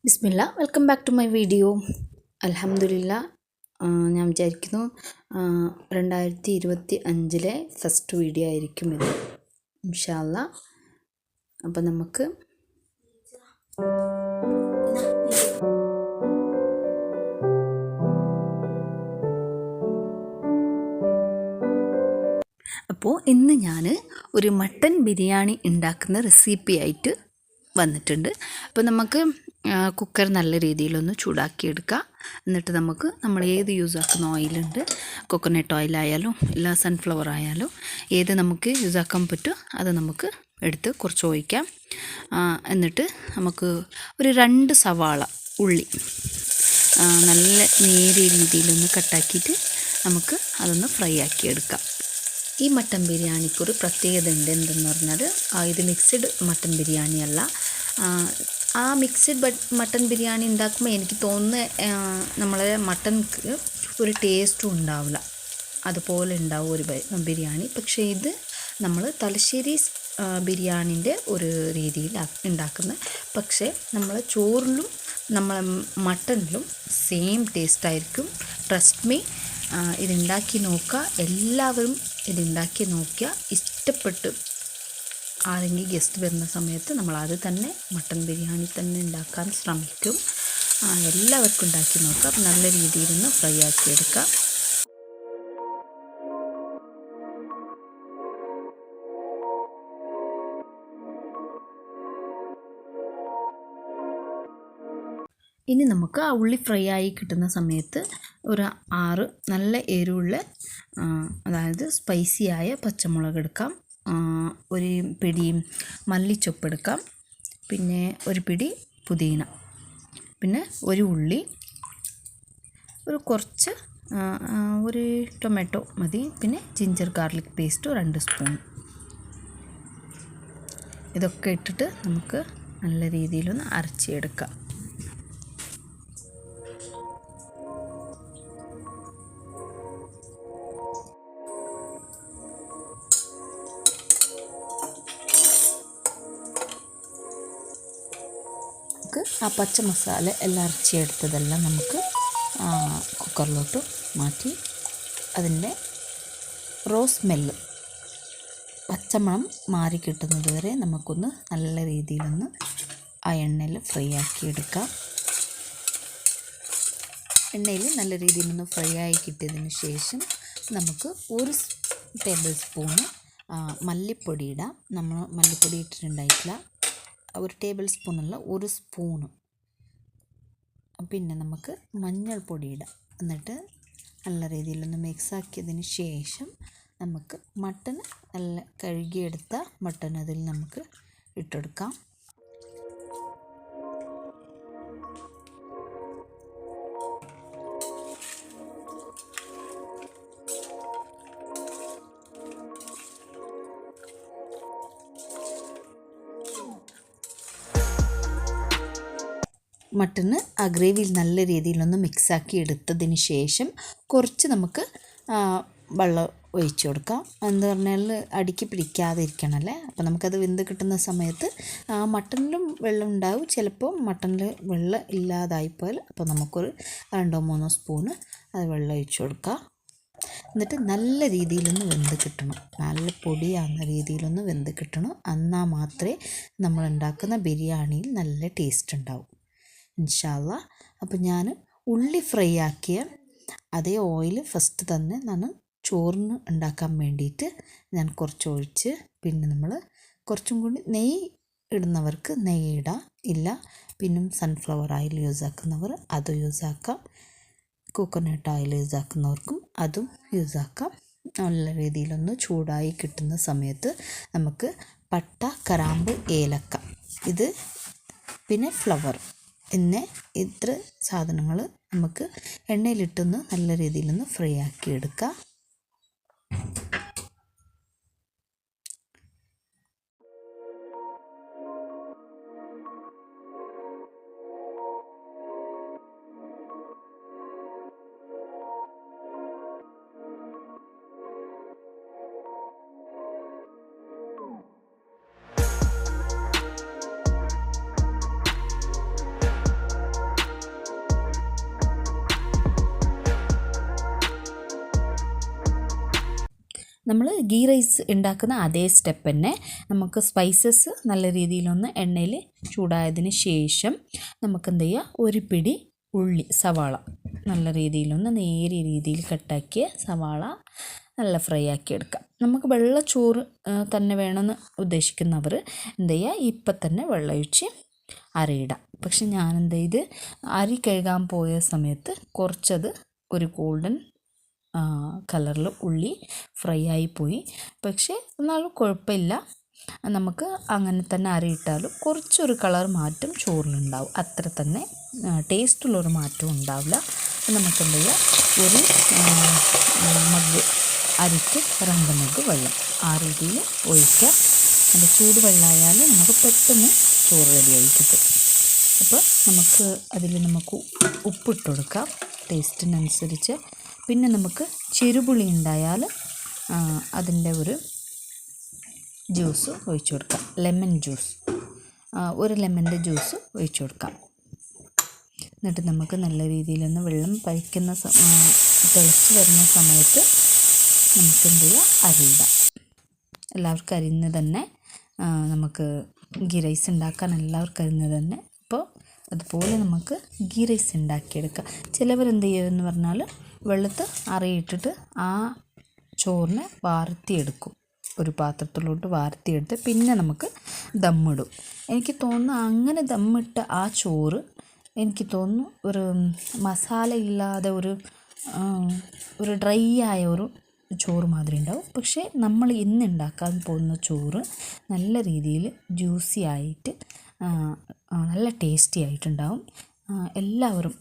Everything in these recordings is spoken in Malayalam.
Bismillah welcome back to my video. അൽഹംദുലില്ല, ഞാൻ വിചാരിക്കുന്നു 2025 ഫസ്റ്റ് വീഡിയോ ആയിരിക്കും ഇത്, ഇൻഷാ അല്ലാ. അപ്പം നമുക്ക് ഇന്ന് ഞാൻ ഒരു മട്ടൻ ബിരിയാണി ഉണ്ടാക്കുന്ന റെസിപ്പി ആയിട്ട് വന്നിട്ടുണ്ട്. അപ്പോൾ നമുക്ക് കുക്കർ നല്ല രീതിയിലൊന്ന് ചൂടാക്കിയെടുക്കുക. എന്നിട്ട് നമ്മൾ ഏത് യൂസാക്കുന്ന ഓയിലുണ്ട്, കോക്കനട്ട് ഓയിലായാലും ഇല്ല സൺഫ്ലവർ ആയാലും ഏത് നമുക്ക് യൂസാക്കാൻ പറ്റും അത് നമുക്ക് എടുത്ത് കുറച്ച് ഒഴിക്കാം. എന്നിട്ട് നമുക്ക് ഒരു 2 സവാള ഉള്ളി നല്ല നേരിയ രീതിയിലൊന്ന് കട്ടാക്കിയിട്ട് നമുക്ക് അതൊന്ന് ഫ്രൈ ആക്കിയെടുക്കാം. ഈ മട്ടൻ ബിരിയാണിക്കൊരു പ്രത്യേകത ഉണ്ട്. എന്തെന്ന് പറഞ്ഞാൽ ഇത് മിക്സഡ് മട്ടൻ ബിരിയാണി അല്ല. ആ മിക്സഡ് മട്ടൻ ബിരിയാണി ഉണ്ടാക്കുമ്പോൾ എനിക്ക് തോന്നുന്നത് നമ്മളെ മട്ടൻക്ക് ഒരു ടേസ്റ്റും ഉണ്ടാവില്ല, അതുപോലെ ഉണ്ടാവും ഒരു ബിരിയാണി. പക്ഷേ ഇത് നമ്മൾ തലശ്ശേരി ബിരിയാണിൻ്റെ ഒരു രീതിയിൽ ഉണ്ടാക്കുന്ന, പക്ഷേ നമ്മൾ ചോറിലും നമ്മൾ മട്ടനിലും സെയിം ടേസ്റ്റ് ആയിരിക്കും. ട്രസ്റ്റ് മീ, ഇതുണ്ടാക്കി നോക്കുക, എല്ലാവരും ഇതുണ്ടാക്കി നോക്കിയാൽ ഇഷ്ടപ്പെട്ട് ആരെങ്കിലും ഗസ്റ്റ് വരുന്ന സമയത്ത് നമ്മൾ അത് തന്നെ മട്ടൻ ബിരിയാണി തന്നെ ഉണ്ടാക്കാൻ ശ്രമിക്കും. എല്ലാവർക്കും ഉണ്ടാക്കി നോക്കാം. നല്ല രീതിയിലൊന്ന് ഫ്രൈ ആക്കിയെടുക്കാം. ഇനി നമുക്ക് ആ ഉള്ളി ഫ്രൈ ആയി കിട്ടുന്ന സമയത്ത് ഒരു 6 നല്ല എരിവുള്ള അതായത് സ്പൈസിയായ പച്ചമുളക് എടുക്കാം. ഒരു പിടി മല്ലിച്ചപ്പ് എടുക്കാം. പിന്നെ ഒരു പിടി പുതിന, പിന്നെ ഒരു ഉള്ളി, ഒരു കുറച്ച് ഒരു ടൊമാറ്റോ മതി. പിന്നെ ജിഞ്ചർ ഗാർലിക് പേസ്റ്റ് 2 സ്പൂൺ. ഇതൊക്കെ ഇട്ടിട്ട് നമുക്ക് നല്ല രീതിയിലൊന്ന് അരച്ചെടുക്കാം. ആ പച്ച മസാല എല്ലാം അരച്ചെടുത്തതെല്ലാം നമുക്ക് കുക്കറിലോട്ട് മാറ്റി അതിൻ്റെ സ്മെല്ല് പച്ചമണം മാറി കിട്ടുന്നത് വരെ നമുക്കൊന്ന് നല്ല രീതിയിലൊന്ന് ആ എണ്ണയിൽ ഫ്രൈ ആക്കി എടുക്കാം. എണ്ണയിൽ നല്ല രീതിയിലൊന്ന് ഫ്രൈ ആയി കിട്ടിയതിന് ശേഷം നമുക്ക് 1 ടേബിൾ സ്പൂണ് മല്ലിപ്പൊടി ഇടാം. നമ്മൾ മല്ലിപ്പൊടി ഇട്ടിട്ടുണ്ടായിട്ടില്ല, 1 ടേബിൾ സ്പൂണല്ല 1 സ്പൂണ്. പിന്നെ നമുക്ക് മഞ്ഞൾപ്പൊടി ഇടാം. എന്നിട്ട് നല്ല രീതിയിലൊന്ന് മിക്സ് ആക്കിയതിന് ശേഷം നമുക്ക് മട്ടൺ നല്ല കഴുകിയെടുത്ത മട്ടൺ അതിൽ നമുക്ക് ഇട്ടെടുക്കാം. മട്ടണ് ആ ഗ്രേവിയിൽ നല്ല രീതിയിലൊന്ന് മിക്സാക്കി എടുത്തതിന് ശേഷം കുറച്ച് നമുക്ക് വെള്ളം ഒഴിച്ച് കൊടുക്കാം. എന്ന് പറഞ്ഞാൽ അടിക്ക് പിടിക്കാതെ ഇരിക്കണമല്ലേ. അപ്പോൾ നമുക്കത് വെന്ത് കിട്ടുന്ന സമയത്ത് മട്ടണിലും വെള്ളം ഉണ്ടാവും, ചിലപ്പോൾ മട്ടണിൽ വെള്ളം ഇല്ലാതായിപ്പോയാൽ അപ്പോൾ നമുക്കൊരു 2-3 സ്പൂണ് അത് വെള്ളം ഒഴിച്ച് കൊടുക്കാം. എന്നിട്ട് നല്ല രീതിയിലൊന്ന് വെന്ത് കിട്ടണം, നല്ല പൊടിയാകുന്ന രീതിയിലൊന്ന് വെന്ത് കിട്ടണം. എന്നാൽ മാത്രമേ നമ്മൾ ഉണ്ടാക്കുന്ന ബിരിയാണിയിൽ നല്ല ടേസ്റ്റ് ഉണ്ടാവും, ഇൻഷാ അല്ലാ. അപ്പോൾ ഞാൻ ഉള്ളി ഫ്രൈ ആക്കിയ അതേ ഓയിൽ ഫസ്റ്റ് തന്നെ ഞാൻ ചോറിന് ഉണ്ടാക്കാൻ വേണ്ടിയിട്ട് ഞാൻ കുറച്ച് ഒഴിച്ച്, പിന്നെ നമ്മൾ കുറച്ചും കൂടി നെയ്യ് ഇടുന്നവർക്ക് നെയ്യ് ഇടാം, ഇല്ല പിന്നെ സൺഫ്ലവർ ഓയിൽ യൂസാക്കുന്നവർ അത് യൂസാക്കാം, കോക്കനട്ട് ഓയിൽ യൂസാക്കുന്നവർക്കും അതും യൂസാക്കാം. നല്ല രീതിയിലൊന്ന് ചൂടായി കിട്ടുന്ന സമയത്ത് നമുക്ക് പട്ട, കറാമ്പ്, ഏലക്ക, ഇത് പിന്നെ ഫ്ലവർ എന്നെ ഇത്ര സാധനങ്ങൾ നമുക്ക് എണ്ണയിലിട്ടൊന്ന് നല്ല രീതിയിലൊന്ന് ഫ്രൈ ആക്കി എടുക്കാം. നമ്മൾ ഗീ റൈസ് ഉണ്ടാക്കുന്ന അതേ സ്റ്റെപ്പ് തന്നെ നമുക്ക് സ്പൈസസ് നല്ല രീതിയിലൊന്ന് എണ്ണയിൽ ചൂടായതിന് ശേഷം നമുക്ക് എന്ത് ചെയ്യുക, ഒരു പിടി ഉള്ളി സവാള നല്ല രീതിയിലൊന്ന് നേരിയ രീതിയിൽ കട്ടാക്കിയ സവാള നല്ല ഫ്രൈ ആക്കി എടുക്കാം. നമുക്ക് വെള്ളച്ചോറ് തന്നെ വേണമെന്ന് ഉദ്ദേശിക്കുന്നവർ എന്ത് ചെയ്യുക, ഇപ്പം തന്നെ വെള്ളം ഒഴിച്ച് അരയിടാം. പക്ഷെ ഞാൻ എന്ത് ചെയ്ത് അരി കഴുകാൻ പോയ സമയത്ത് കുറച്ചത് ഒരു ഗോൾഡൻ കളറിൽ ഉള്ളി ഫ്രൈ ആയിപ്പോയി. പക്ഷേ എന്നാലും കുഴപ്പമില്ല, നമുക്ക് അങ്ങനെ തന്നെ അരയിട്ടാലും കുറച്ചൊരു കളർ മാറ്റം ചോറിലുണ്ടാവും. അത്ര തന്നെ ടേസ്റ്റുള്ളൊരു മാറ്റവും ഉണ്ടാവില്ല. നമുക്ക് എന്ത് ചെയ്യുക, ഒരു മഗ് അരിക്ക് 2 മഗ് വെള്ളം ആ രീതിയിൽ ഒഴിക്കുക. അത് ചൂട് വെള്ളമായാൽ നമുക്ക് പെട്ടെന്ന് ചോറ് റെഡിയായി കിട്ടും. അപ്പോൾ നമുക്ക് അതിൽ നമുക്ക് ഉപ്പിട്ട് കൊടുക്കാം ടേസ്റ്റിനനുസരിച്ച്. പിന്നെ നമുക്ക് ചെറുപുളി ഉണ്ടായാൽ അതിൻ്റെ ഒരു ജ്യൂസ് ഒഴിച്ചു കൊടുക്കാം, ലെമൺ ജ്യൂസ്, ഒരു ലെമണിൻ്റെ ജ്യൂസ് ഒഴിച്ചു കൊടുക്കാം. എന്നിട്ട് നമുക്ക് നല്ല രീതിയിലൊന്ന് വെള്ളം പഴിക്കുന്ന തിളച്ച് വരുന്ന സമയത്ത് നമുക്ക് എന്ത് ചെയ്യുക, അരിയിടാം. എല്ലാവർക്കും അരിയുന്നത് തന്നെ നമുക്ക് ഗീ റൈസ് ഉണ്ടാക്കാൻ എല്ലാവർക്കും അരിയുന്നത് തന്നെ. അപ്പോൾ അതുപോലെ നമുക്ക് ഗീ റൈസ് ഉണ്ടാക്കിയെടുക്കാം. ചിലവരെന്ത് ചെയ്യുമെന്ന് പറഞ്ഞാൽ വെള്ളത്ത് അരയിട്ടിട്ട് ആ ചോറിനെ വാർത്തിയെടുക്കും, ഒരു പാത്രത്തിലോട്ട് വാർത്തിയെടുത്ത് പിന്നെ നമുക്ക് ദമ്മിടും. എനിക്ക് തോന്നുന്നു അങ്ങനെ ദമ്മിട്ട ആ ചോറ് എനിക്ക് തോന്നുന്നു ഒരു മസാല ഇല്ലാതെ ഒരു ഡ്രൈ ആയ ഒരു ചോറ് മാതിരി ഉണ്ടാവും. പക്ഷേ നമ്മൾ ഇന്ന് ഉണ്ടാക്കാൻ പോകുന്ന ചോറ് നല്ല രീതിയിൽ ജ്യൂസി ആയിട്ട് നല്ല ടേസ്റ്റി ആയിട്ടുണ്ടാവും. എല്ലാവരും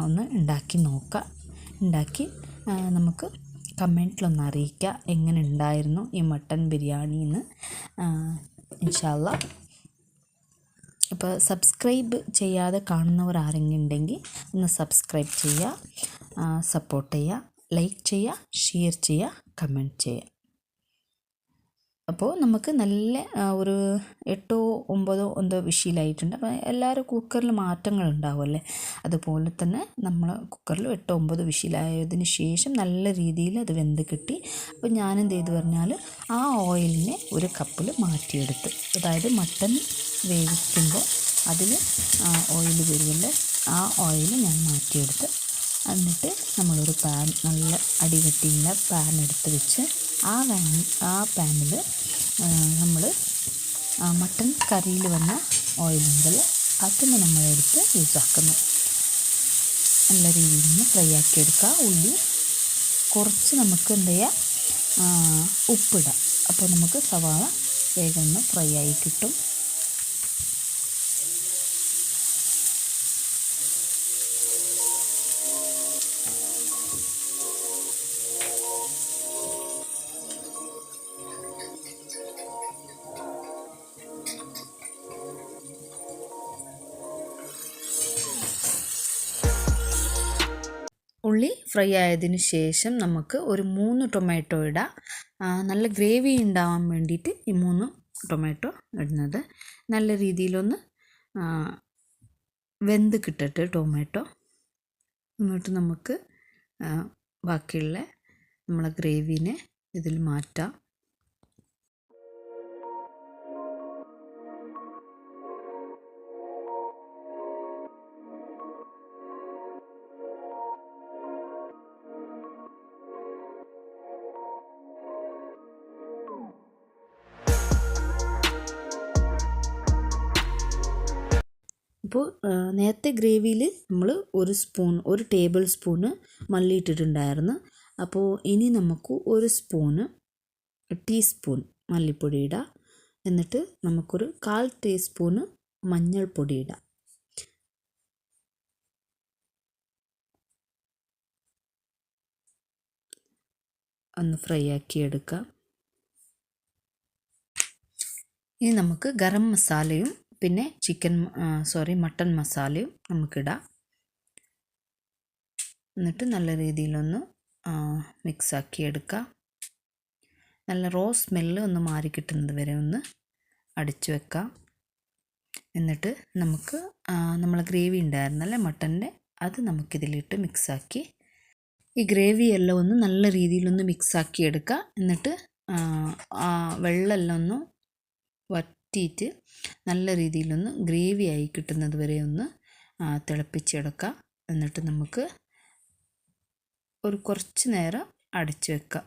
ഒന്ന് ഉണ്ടാക്കി നോക്കുക. ഉണ്ടാക്കി നമുക്ക് കമൻറ്റിലൊന്ന് അറിയിക്കുക എങ്ങനെ ഉണ്ടായിരുന്നു ഈ മട്ടൻ ബിരിയാണി എന്ന്. ഇൻഷാ അല്ലാഹ്. ഇപ്പോൾ സബ്സ്ക്രൈബ് ചെയ്യാതെ കാണുന്നവർ ആരെങ്കിലും ഉണ്ടെങ്കിൽ ഒന്ന് സബ്സ്ക്രൈബ് ചെയ്യുക, സപ്പോർട്ട് ചെയ്യുക, ലൈക്ക് ചെയ്യുക, ഷെയർ ചെയ്യുക, കമൻറ്റ് ചെയ്യുക. അപ്പോൾ നമുക്ക് നല്ല ഒരു 8 9 എന്തോ വിഷിലായിട്ടുണ്ട്. അപ്പോൾ എല്ലാവരും കുക്കറിൽ മാറ്റങ്ങൾ ഉണ്ടാവുമല്ലേ, അതുപോലെ തന്നെ നമ്മൾ കുക്കറിൽ 8 9 വിഷിലായതിന് ശേഷം നല്ല രീതിയിൽ അത് വെന്ത് കിട്ടി. അപ്പോൾ ഞാനെന്ത് ചെയ്തു പറഞ്ഞാൽ ആ ഓയിലിനെ ഒരു കപ്പിൽ മാറ്റിയെടുത്ത്, അതായത് മട്ടൻ വേവിക്കുമ്പോൾ അതിൽ ഓയിൽ വരുമല്ലേ, ആ ഓയിൽ ഞാൻ മാറ്റിയെടുത്ത് എന്നിട്ട് നമ്മളൊരു പാൻ, നല്ല അടികട്ടിയുള്ള പാൻ എടുത്ത് വെച്ച് ആ പാനിൽ നമ്മൾ മട്ടൻ കറിയിൽ വന്ന ഓയിലുണ്ടല്ലോ അതിന് നമ്മളെടുത്ത് യൂസാക്കുന്നു. നല്ല രീതിയിൽ നിന്ന് ഫ്രൈ ആക്കി എടുക്കുക. ഉള്ളി കുറച്ച് നമുക്ക് എന്ത് ചെയ്യുക, ഉപ്പിടാം. അപ്പോൾ നമുക്ക് സവാള വേഗം ഒന്ന് ഫ്രൈ ആയി കിട്ടും. ഉള്ളി ഫ്രൈ ആയതിന് ശേഷം നമുക്ക് ഒരു 3 ടൊമാറ്റോ ഇടാം. നല്ല ഗ്രേവി ഉണ്ടാവാൻ വേണ്ടിയിട്ട് ഈ 3 ടൊമാറ്റോ ഇടുന്നത്. നല്ല രീതിയിലൊന്ന് വെന്ത് കിട്ടട്ടെ ടൊമാറ്റോ. എന്നിട്ട് നമുക്ക് ബാക്കിയുള്ള നമ്മളെ ഗ്രേവിനെ ഇതിൽ മാറ്റാം. അപ്പോൾ നേരത്തെ ഗ്രേവിയിൽ നമ്മൾ ഒരു ടേബിൾ സ്പൂണ് മല്ലി ഇട്ടിട്ടുണ്ടായിരുന്നു. അപ്പോൾ ഇനി നമുക്ക് ഒരു ടീസ്പൂൺ മല്ലിപ്പൊടി ഇടാം. എന്നിട്ട് നമുക്കൊരു 1/4 ടീസ്പൂണ് മഞ്ഞൾപ്പൊടി ഇടാം. ഒന്ന് ഫ്രൈ ആക്കി എടുക്കാം. ഇനി നമുക്ക് ഗരം മസാലയും പിന്നെ മട്ടൺ മസാലയും നമുക്കിടാം. എന്നിട്ട് നല്ല രീതിയിലൊന്ന് മിക്സാക്കി എടുക്കാം. നല്ല സ്മെല്ല് ഒന്ന് മാറി കിട്ടുന്നത് വരെ ഒന്ന് അടിച്ചു വെക്കാം. എന്നിട്ട് നമുക്ക് നമ്മളെ ഗ്രേവി ഉണ്ടായിരുന്നല്ലേ മട്ടൻ്റെ, അത് നമുക്കിതിലിട്ട് മിക്സാക്കി ഈ ഗ്രേവി എല്ലാം ഒന്ന് നല്ല രീതിയിലൊന്ന് മിക്സാക്കി എടുക്കുക. എന്നിട്ട് വെള്ളമെല്ലാം ഒന്ന് വറ്റിയിട്ട് നല്ല രീതിയിലൊന്ന് ഗ്രേവി ആയി കിട്ടുന്നത് വരെ ഒന്ന് തിളപ്പിച്ചെടുക്കുക. എന്നിട്ട് നമുക്ക് കുറച്ച് നേരം അടച്ചു വെക്കുക.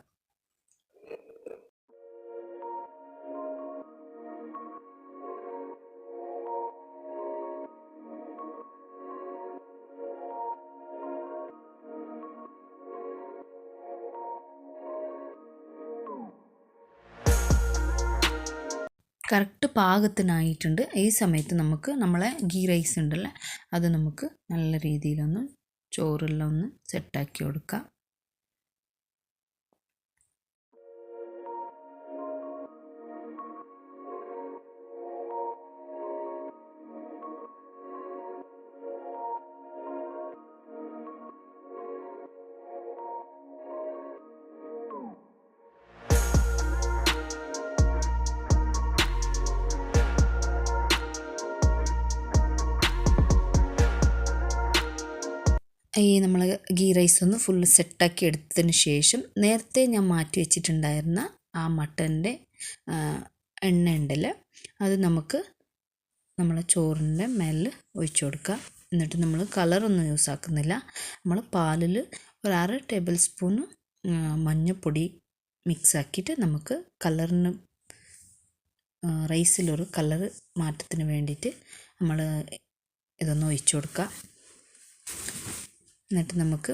കറക്റ്റ് പാകത്തിനായിട്ടുണ്ട്. ഈ സമയത്ത് നമുക്ക് നമ്മളെ ഗീ റൈസ് ഉണ്ടല്ലോ, അത് നമുക്ക് നല്ല രീതിയിലൊന്ന് ചോറെല്ലാം ഒന്ന് സെറ്റാക്കി കൊടുക്കാം. നമ്മൾ ഗീ റൈസ് ഒന്ന് ഫുള്ള് സെറ്റാക്കി എടുത്തതിന് ശേഷം നേരത്തെ ഞാൻ മാറ്റി വെച്ചിട്ടുണ്ടായിരുന്ന ആ മട്ടൻ്റെ എണ്ണ ഉണ്ടല്ലോ, അത് നമുക്ക് നമ്മളെ ചോറിൻ്റെ മേലിൽ ഒഴിച്ചു കൊടുക്കുക. എന്നിട്ട് നമ്മൾ കളറൊന്നും യൂസ് ആക്കുന്നില്ല. നമ്മൾ പാലിൽ ഒരു 1/2 ടേബിൾ സ്പൂണ് മഞ്ഞൾപ്പൊടി മിക്സ് ആക്കിയിട്ട് നമുക്ക് കളറിന് റൈസിലൊരു കളർ മാറ്റത്തിന് വേണ്ടിയിട്ട് നമ്മൾ ഇതൊന്ന് ഒഴിച്ചു കൊടുക്കുക. എന്നിട്ട് നമുക്ക്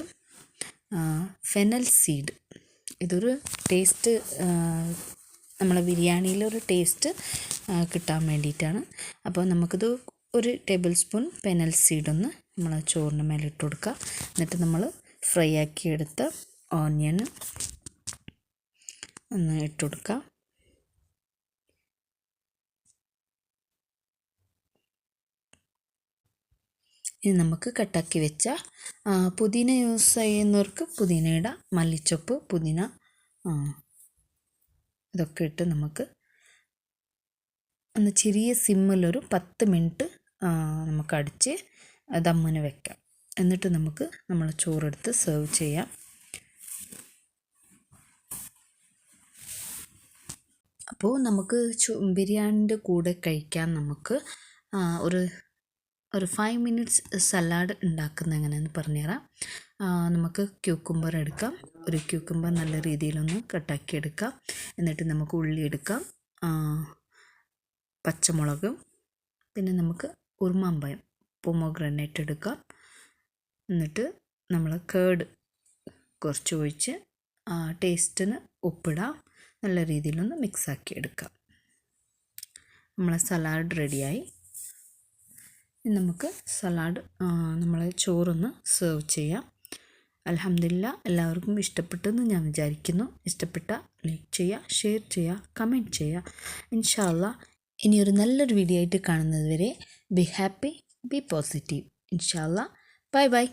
ഫെനൽ സീഡ്, ഇതൊരു ടേസ്റ്റ്, നമ്മളെ ബിരിയാണിയിലൊരു ടേസ്റ്റ് കിട്ടാൻ വേണ്ടിയിട്ടാണ്. അപ്പോൾ നമുക്കിത് 1 ടേബിൾ സ്പൂൺ ഫെനൽ സീഡൊന്ന് നമ്മൾ ചോറിന് മേലെ ഇട്ട് കൊടുക്കുക. എന്നിട്ട് നമ്മൾ ഫ്രൈ ആക്കി എടുത്ത ഓനിയൻ ഒന്ന് ഇട്ട് കൊടുക്കുക. ഇനി നമുക്ക് കട്ടാക്കി വെച്ച പുതിന യൂസ് ചെയ്യുന്നവർക്ക് പുതിന ഇടാം, മല്ലിച്ചപ്പ്, പുതിന ഇതൊക്കെ ഇട്ട് നമുക്ക് ഒന്ന് ചെറിയ സിമ്മിലൊരു 10 മിനിറ്റ് നമുക്ക് അടിച്ച് ദമ്മിന് വെക്കാം. എന്നിട്ട് നമുക്ക് നമ്മൾ ചോറെടുത്ത് സെർവ് ചെയ്യാം. അപ്പോൾ നമുക്ക് ബിരിയാണിൻ്റെ കൂടെ കഴിക്കാൻ നമുക്ക് ഒരു 5 മിനിറ്റ്സ് സലാഡ് ഉണ്ടാക്കുന്നത് എങ്ങനെയെന്ന് പറഞ്ഞുതരാം. നമുക്ക് ക്യൂക്കുംബർ എടുക്കാം. ഒരു ക്യൂക്കുംബർ നല്ല രീതിയിലൊന്ന് കട്ടാക്കി എടുക്കാം. എന്നിട്ട് നമുക്ക് ഉള്ളി എടുക്കാം, പച്ചമുളകും, പിന്നെ നമുക്ക് ഉറുമാമ്പഴം പൊമോഗ്രാനൈറ്റ് എടുക്കാം. എന്നിട്ട് നമ്മൾ കേർഡ് കുറച്ച് ഒഴിച്ച് ടേസ്റ്റിന് ഉപ്പിടാം. നല്ല രീതിയിലൊന്ന് മിക്സാക്കി എടുക്കാം. നമ്മളെ സലാഡ് റെഡിയായി. നമുക്ക് സലാഡ് നമ്മളെ ചോറൊന്ന് സെർവ് ചെയ്യാം. അൽഹംദുലില്ലാ, എല്ലാവർക്കും ഇഷ്ടപ്പെട്ടെന്ന് ഞാൻ വിചാരിക്കുന്നു. ഇഷ്ടപ്പെട്ട ലൈക്ക് ചെയ്യുക, ഷെയർ ചെയ്യുക, കമൻറ്റ് ചെയ്യുക. ഇൻഷാ അല്ലാഹ് ഇനിയൊരു നല്ലൊരു വീഡിയോ ആയിട്ട് കാണുന്നത് വരെ ബി ഹാപ്പി, ബി പോസിറ്റീവ്. ഇൻഷാ അല്ലാഹ്, ബൈ ബൈ.